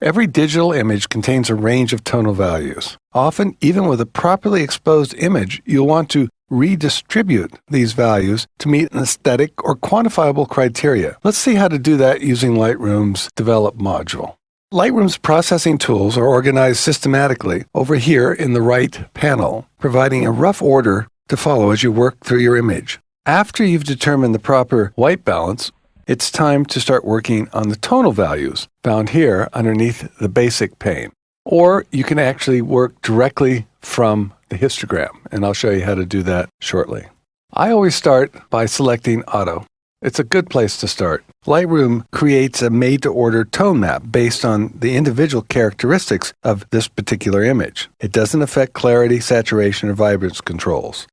Every digital image contains a range of tonal values. Often, even with a properly exposed image, you'll want to redistribute these values to meet an aesthetic or quantifiable criteria. Let's see how to do that using Lightroom's Develop module. Lightroom's processing tools are organized systematically over here in the right panel, providing a rough order to follow as you work through your image. After you've determined the proper white balance, it's time to start working on the tonal values found here underneath the basic pane. Or you can actually work directly from the histogram, and I'll show you how to do that shortly. I always start by selecting Auto. It's a good place to start. Lightroom creates a made-to-order tone map based on the individual characteristics of this particular image. It doesn't affect clarity, saturation, or vibrance controls.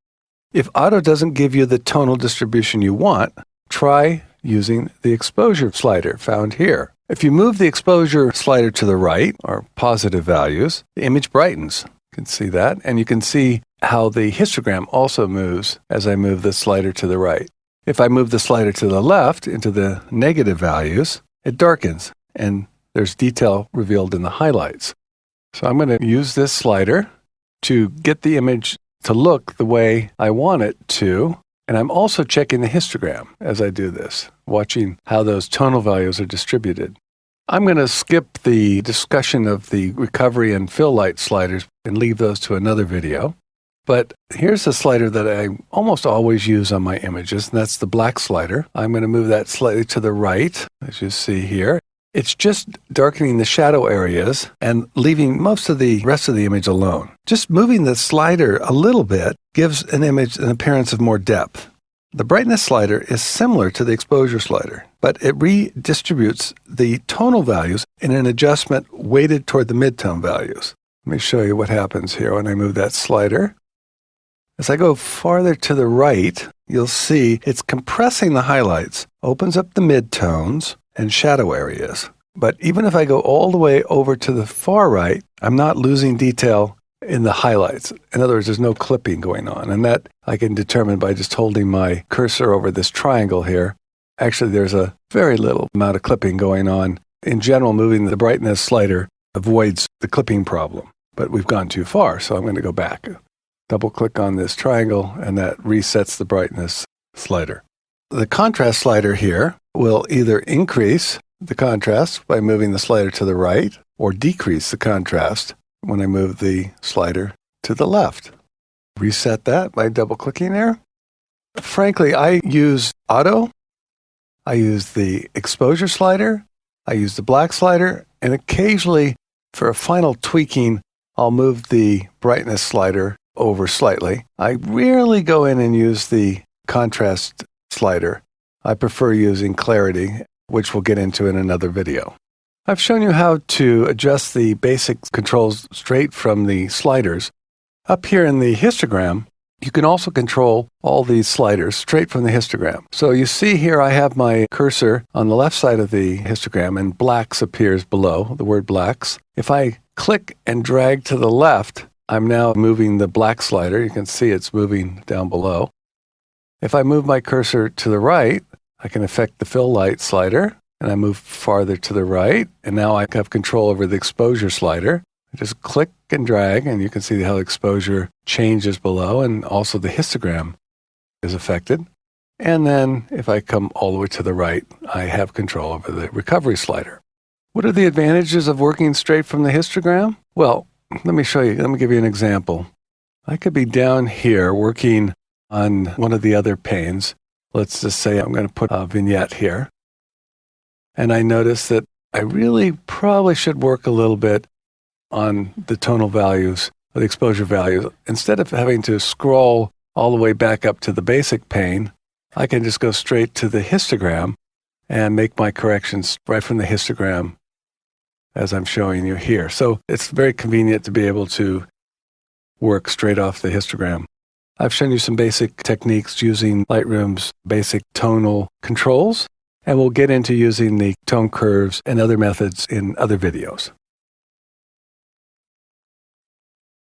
If Auto doesn't give you the tonal distribution you want, try using the exposure slider found here. If you move the exposure slider to the right, or positive values, the image brightens. You can see that, and you can see how the histogram also moves as I move the slider to the right. If I move the slider to the left into the negative values, it darkens, and there's detail revealed in the highlights. So I'm going to use this slider to get the image to look the way I want it to. And I'm also checking the histogram as I do this, watching how those tonal values are distributed. I'm going to skip the discussion of the recovery and fill light sliders and leave those to another video. But here's a slider that I almost always use on my images, and that's the black slider. I'm going to move that slightly to the right, as you see here. It's just darkening the shadow areas and leaving most of the rest of the image alone. Just moving the slider a little bit gives an image an appearance of more depth. The brightness slider is similar to the exposure slider, but it redistributes the tonal values in an adjustment weighted toward the midtone values. Let me show you what happens here when I move that slider. As I go farther to the right, you'll see it's compressing the highlights, opens up the midtones and shadow areas. But even if I go all the way over to the far right, I'm not losing detail in the highlights. In other words, there's no clipping going on, and that I can determine by just holding my cursor over this triangle here. Actually, there's a very little amount of clipping going on. In general, moving the brightness slider avoids the clipping problem, but we've gone too far, so I'm going to go back. Double-click on this triangle, and that resets the brightness slider. The contrast slider here will either increase the contrast by moving the slider to the right or decrease the contrast when I move the slider to the left. Reset that by double-clicking there. Frankly, I use Auto, I use the exposure slider, I use the black slider, and occasionally for a final tweaking, I'll move the brightness slider over slightly. I rarely go in and use the contrast slider. I prefer using clarity, which we'll get into in another video. I've shown you how to adjust the basic controls straight from the sliders. Up here in the histogram, you can also control all these sliders straight from the histogram. So you see here I have my cursor on the left side of the histogram, and blacks appears below, the word blacks. If I click and drag to the left, I'm now moving the black slider. You can see it's moving down below. If I move my cursor to the right, I can affect the fill light slider, and I move farther to the right, and now I have control over the exposure slider. I just click and drag, and you can see how exposure changes below, and also the histogram is affected. And then if I come all the way to the right, I have control over the recovery slider. What are the advantages of working straight from the histogram? Well, let me show you. Let me give you an example. I could be down here working on one of the other panes. Let's just say I'm going to put a vignette here. And I notice that I really probably should work a little bit on the tonal values, or the exposure values. Instead of having to scroll all the way back up to the basic pane, I can just go straight to the histogram and make my corrections right from the histogram as I'm showing you here. So it's very convenient to be able to work straight off the histogram. I've shown you some basic techniques using Lightroom's basic tonal controls, and we'll get into using the tone curves and other methods in other videos.